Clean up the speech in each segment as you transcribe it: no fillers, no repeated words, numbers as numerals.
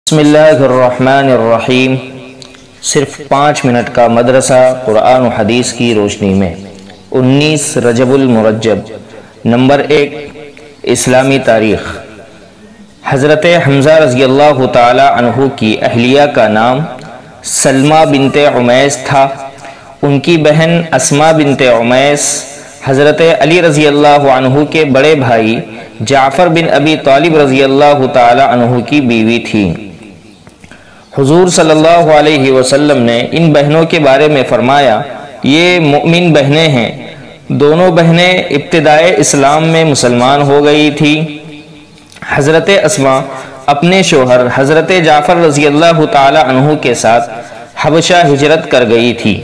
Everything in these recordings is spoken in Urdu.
بسم اللہ الرحمن الرحیم۔ صرف 5 منٹ کا مدرسہ قرآن و حدیث کی روشنی میں 19 رجب المرجب۔ نمبر 1، اسلامی تاریخ۔ حضرت حمزہ رضی اللہ تعالی عنہ کی اہلیہ کا نام سلمہ بنت عمیس تھا۔ ان کی بہن اسماء بنت عمیس حضرت علی رضی اللہ عنہ کے بڑے بھائی جعفر بن ابی طالب رضی اللہ تعالی عنہ کی بیوی تھی۔ حضور صلی اللہ علیہ وسلم نے ان بہنوں کے بارے میں فرمایا، یہ مؤمن بہنیں ہیں۔ دونوں بہنیں ابتدائے اسلام میں مسلمان ہو گئی تھی۔ حضرت اسماء اپنے شوہر حضرت جعفر رضی اللہ تعالی عنہ کے ساتھ حبشہ ہجرت کر گئی تھی،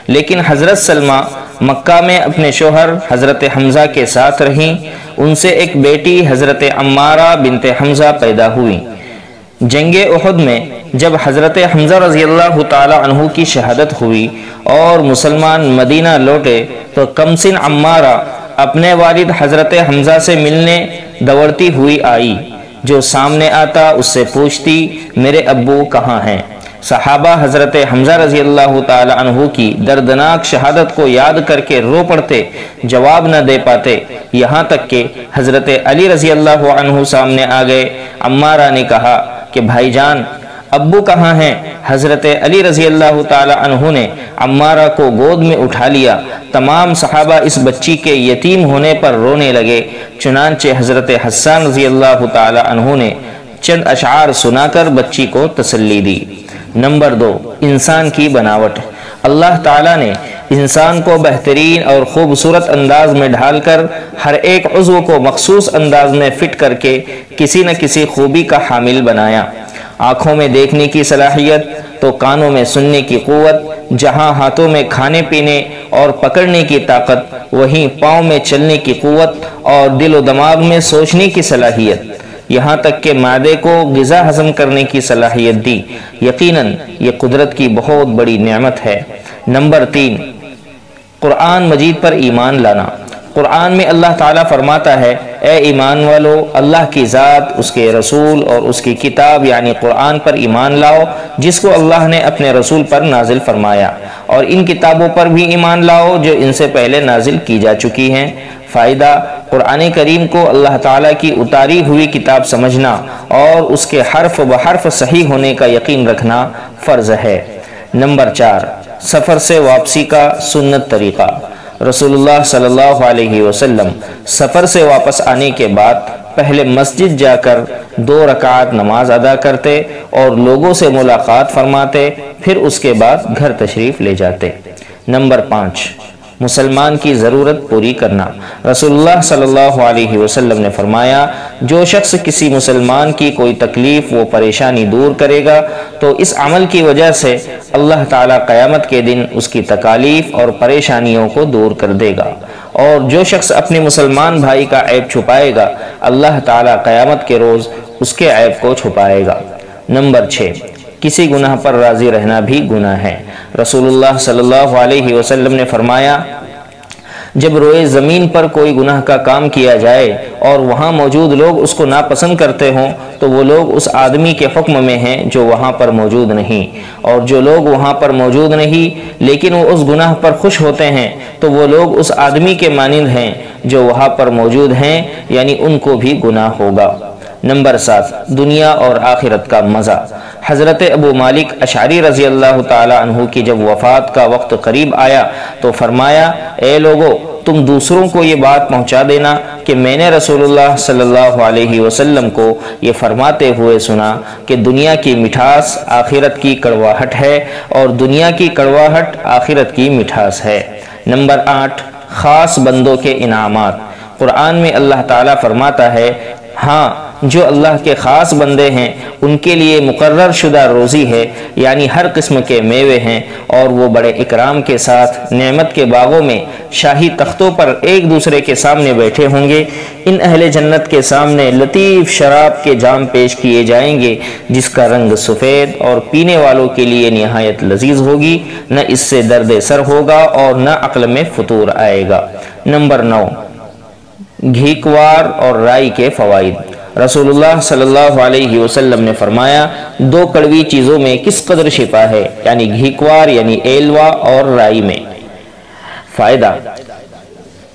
لیکن حضرت سلمہ مکہ میں اپنے شوہر حضرت حمزہ کے ساتھ رہیں۔ ان سے ایک بیٹی حضرت عمارہ بنت حمزہ پیدا ہوئی۔ جنگ احد میں جب حضرت حمزہ رضی اللہ تعالی عنہ کی شہادت ہوئی اور مسلمان مدینہ لوٹے تو کمسن عمارہ اپنے والد حضرت حمزہ سے ملنے دوڑتی ہوئی آئی۔ جو سامنے آتا اس سے پوچھتی، میرے ابو کہاں ہیں؟ صحابہ حضرت حمزہ رضی اللہ تعالی عنہ کی دردناک شہادت کو یاد کر کے رو پڑتے، جواب نہ دے پاتے، یہاں تک کہ حضرت علی رضی اللہ عنہ سامنے آ گئے۔ عمارہ نے کہا کہ بھائی جان، ابو کہاں ہیں؟ حضرت علی رضی اللہ تعالی عنہ نے عمارہ کو گود میں اٹھا لیا۔ تمام صحابہ اس بچی کے یتیم ہونے پر رونے لگے۔ چنانچہ حضرت حسان رضی اللہ تعالی عنہ نے چند اشعار سنا کر بچی کو تسلی دی۔ نمبر 2، انسان کی بناوٹ۔ اللہ تعالیٰ نے انسان کو بہترین اور خوبصورت انداز میں ڈھال کر ہر ایک عضو کو مخصوص انداز میں فٹ کر کے کسی نہ کسی خوبی کا حامل بنایا۔ آنکھوں میں دیکھنے کی صلاحیت تو کانوں میں سننے کی قوت، جہاں ہاتھوں میں کھانے پینے اور پکڑنے کی طاقت، وہیں پاؤں میں چلنے کی قوت اور دل و دماغ میں سوچنے کی صلاحیت، یہاں تک کہ معدے کو غذا ہضم کرنے کی صلاحیت دی۔ یقیناً یہ قدرت کی بہت بڑی نعمت ہے۔ نمبر 3، قرآن مجید پر ایمان لانا۔ قرآن میں اللہ تعالیٰ فرماتا ہے، اے ایمان والو، اللہ کی ذات، اس کے رسول اور اس کی کتاب یعنی قرآن پر ایمان لاؤ، جس کو اللہ نے اپنے رسول پر نازل فرمایا، اور ان کتابوں پر بھی ایمان لاؤ جو ان سے پہلے نازل کی جا چکی ہیں۔ فائدہ، قرآن کریم کو اللہ تعالیٰ کی اتاری ہوئی کتاب سمجھنا اور اس کے حرف بحرف صحیح ہونے کا یقین رکھنا فرض ہے۔ نمبر 4، سفر سے واپسی کا سنت طریقہ۔ رسول اللہ صلی اللہ علیہ وسلم سفر سے واپس آنے کے بعد پہلے مسجد جا کر 2 رکعات نماز ادا کرتے اور لوگوں سے ملاقات فرماتے، پھر اس کے بعد گھر تشریف لے جاتے۔ نمبر 5، مسلمان کی ضرورت پوری کرنا۔ رسول اللہ صلی اللہ علیہ وسلم نے فرمایا، جو شخص کسی مسلمان کی کوئی تکلیف و پریشانی دور کرے گا تو اس عمل کی وجہ سے اللہ تعالیٰ قیامت کے دن اس کی تکالیف اور پریشانیوں کو دور کر دے گا، اور جو شخص اپنے مسلمان بھائی کا عیب چھپائے گا اللہ تعالیٰ قیامت کے روز اس کے عیب کو چھپائے گا۔ نمبر 6، کسی گناہ پر راضی رہنا بھی گناہ ہے۔ رسول اللہ صلی اللہ علیہ وسلم نے فرمایا، جب روئے زمین پر کوئی گناہ کا کام کیا جائے اور وہاں موجود لوگ اس کو ناپسند کرتے ہوں تو وہ لوگ اس آدمی کے حکم میں ہیں جو وہاں پر موجود نہیں، اور جو لوگ وہاں پر موجود نہیں لیکن وہ اس گناہ پر خوش ہوتے ہیں تو وہ لوگ اس آدمی کے مانند ہیں جو وہاں پر موجود ہیں، یعنی ان کو بھی گناہ ہوگا۔ نمبر 7، دنیا اور آخرت کا مزہ۔ حضرت ابو مالک اشعری رضی اللہ تعالی عنہ کی جب وفات کا وقت قریب آیا تو فرمایا، اے لوگو، تم دوسروں کو یہ بات پہنچا دینا کہ میں نے رسول اللہ صلی اللہ علیہ وسلم کو یہ فرماتے ہوئے سنا کہ دنیا کی مٹھاس آخرت کی کڑواہٹ ہے اور دنیا کی کڑواہٹ آخرت کی مٹھاس ہے۔ نمبر 8، خاص بندوں کے انعامات۔ قرآن میں اللہ تعالیٰ فرماتا ہے، ہاں، جو اللہ کے خاص بندے ہیں ان کے لیے مقرر شدہ روزی ہے، یعنی ہر قسم کے میوے ہیں، اور وہ بڑے اکرام کے ساتھ نعمت کے باغوں میں شاہی تختوں پر ایک دوسرے کے سامنے بیٹھے ہوں گے۔ ان اہل جنت کے سامنے لطیف شراب کے جام پیش کیے جائیں گے جس کا رنگ سفید اور پینے والوں کے لیے نہایت لذیذ ہوگی، نہ اس سے درد سر ہوگا اور نہ عقل میں فطور آئے گا۔ نمبر 9، گھیکوار اور رائی کے فوائد۔ رسول اللہ صلی اللہ علیہ وسلم نے فرمایا، دو کڑوی چیزوں میں کس قدر شفا ہے، یعنی گھیکوار یعنی ایلوا اور رائی میں۔ فائدہ: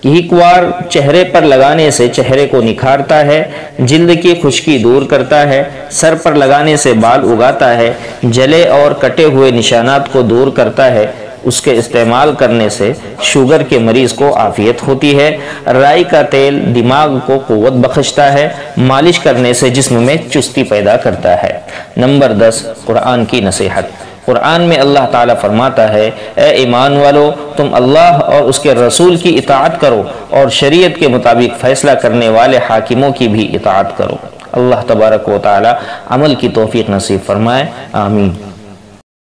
گھیکوار چہرے پر لگانے سے چہرے کو نکھارتا ہے، جلد کی خشکی دور کرتا ہے، سر پر لگانے سے بال اگاتا ہے، جلے اور کٹے ہوئے نشانات کو دور کرتا ہے۔ اس کے استعمال کرنے سے شوگر کے مریض کو عافیت ہوتی ہے۔ رائی کا تیل دماغ کو قوت بخشتا ہے، مالش کرنے سے جسم میں چستی پیدا کرتا ہے۔ نمبر 10، قرآن کی نصیحت۔ قرآن میں اللہ تعالیٰ فرماتا ہے، اے ایمان والو، تم اللہ اور اس کے رسول کی اطاعت کرو اور شریعت کے مطابق فیصلہ کرنے والے حاکموں کی بھی اطاعت کرو۔ اللہ تبارک و تعالیٰ عمل کی توفیق نصیب فرمائے، آمین۔